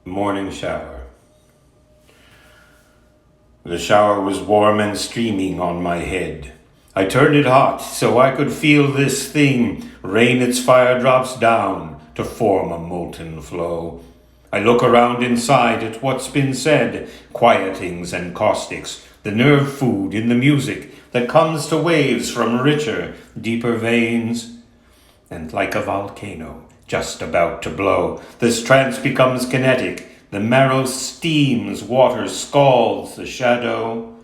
Morning shower. The shower was warm and streaming on my head. I turned it hot so I could feel this thing rain its fire drops down to form a molten flow. I look around inside at what's been said, quietings and caustics, the nerve food in the music that comes to waves from richer, deeper veins. And like a volcano just about to blow, this trance becomes kinetic. The marrow steams, water scalds the shadow.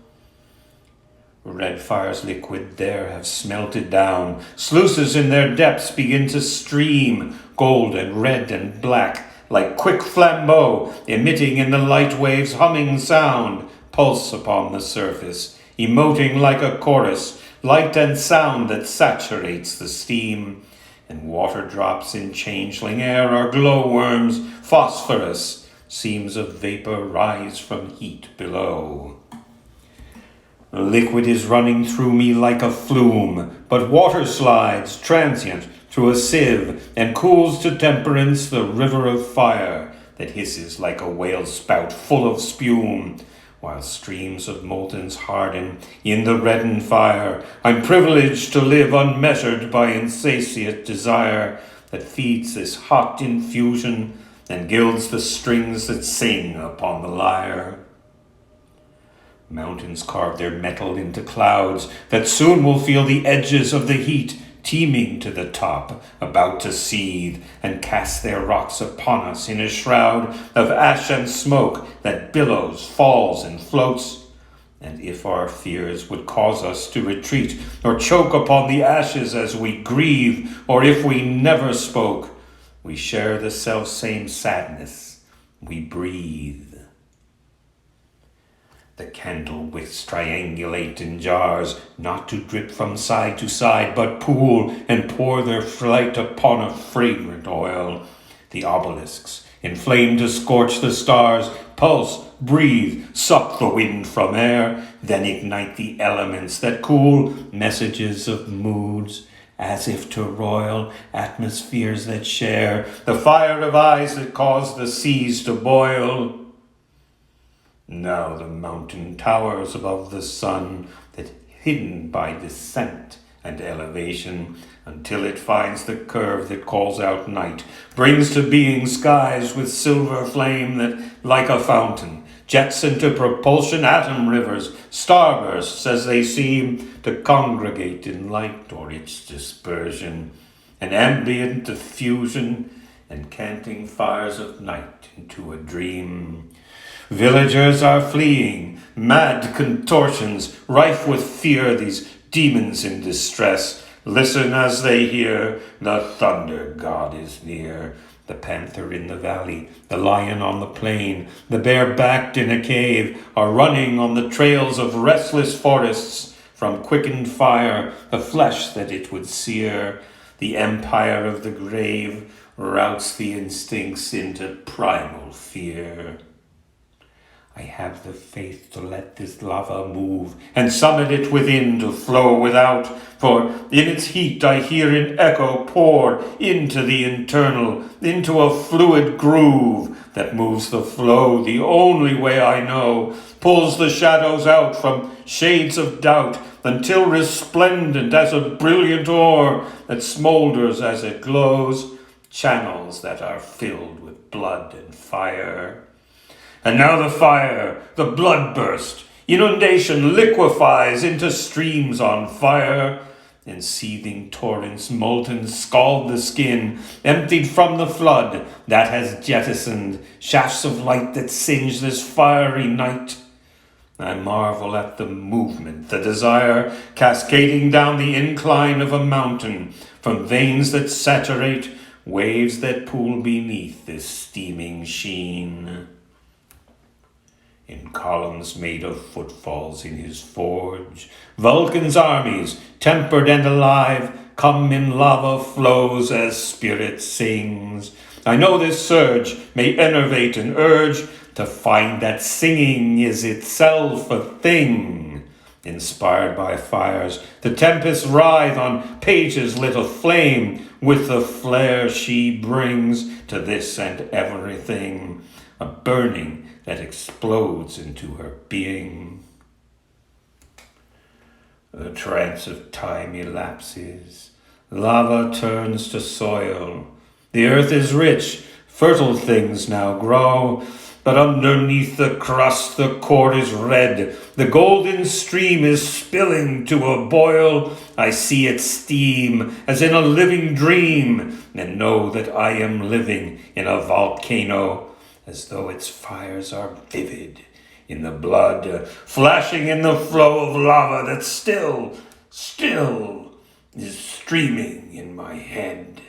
Red fire's liquid there have smelted down. Sluices in their depths begin to stream, gold and red and black, like quick flambeaux, emitting in the light waves humming sound, pulse upon the surface, emoting like a chorus, light and sound that saturates the steam. And water drops in changeling air are glowworms, phosphorus, seams of vapor rise from heat below. The liquid is running through me like a flume, but water slides, transient, through a sieve, and cools to temperance the river of fire that hisses like a whale spout full of spume, while streams of moltens harden in the reddened fire. I'm privileged to live unmeasured by insatiate desire that feeds this hot infusion and gilds the strings that sing upon the lyre. Mountains carve their metal into clouds that soon will feel the edges of the heat, teeming to the top, about to seethe, and cast their rocks upon us in a shroud of ash and smoke that billows, falls, and floats. And if our fears would cause us to retreat, or choke upon the ashes as we grieve, or if we never spoke, we share the selfsame sadness. We breathe. The candle wicks triangulate in jars, not to drip from side to side, but pool and pour their flight upon a fragrant oil. The obelisks, inflamed to scorch the stars, pulse, breathe, suck the wind from air, then ignite the elements that cool, messages of moods, as if to roil atmospheres that share the fire of eyes that cause the seas to boil. Now the mountain towers above the sun, that hidden by descent and elevation, until it finds the curve that calls out night, brings to being skies with silver flame that, like a fountain, jets into propulsion atom rivers, starbursts as they seem to congregate in light or its dispersion, an ambient diffusion, and canting fires of night into a dream. Villagers are fleeing, mad contortions, rife with fear, these demons in distress. Listen as they hear, the thunder god is near. The panther in the valley, the lion on the plain, the bear backed in a cave, are running on the trails of restless forests from quickened fire, the flesh that it would sear. The empire of the grave routes the instincts into primal fear. I have the faith to let this lava move and summon it within to flow without, for in its heat I hear an echo pour into the internal, into a fluid groove that moves the flow the only way I know, pulls the shadows out from shades of doubt until resplendent as a brilliant ore that smolders as it glows, channels that are filled with blood and fire. And now the fire, the blood burst, inundation liquefies into streams on fire, and seething torrents molten scald the skin, emptied from the flood that has jettisoned shafts of light that singe this fiery night. I marvel at the movement, the desire, cascading down the incline of a mountain, from veins that saturate, waves that pool beneath this steaming sheen. In columns made of footfalls in his forge, Vulcan's armies, tempered and alive, come in lava flows as spirit sings. I know this surge may enervate and urge to find that singing is itself a thing, Inspired by fires, the tempests writhe on pages lit aflame with the flare she brings to this and everything, a burning that explodes into her being. The trance of time elapses. Lava turns to soil. The earth is rich, fertile things now grow, but underneath the crust the core is red. The golden stream is spilling to a boil. I see it steam as in a living dream, and know that I am living in a volcano, as though its fires are vivid in the blood, flashing in the flow of lava that still is streaming in my head.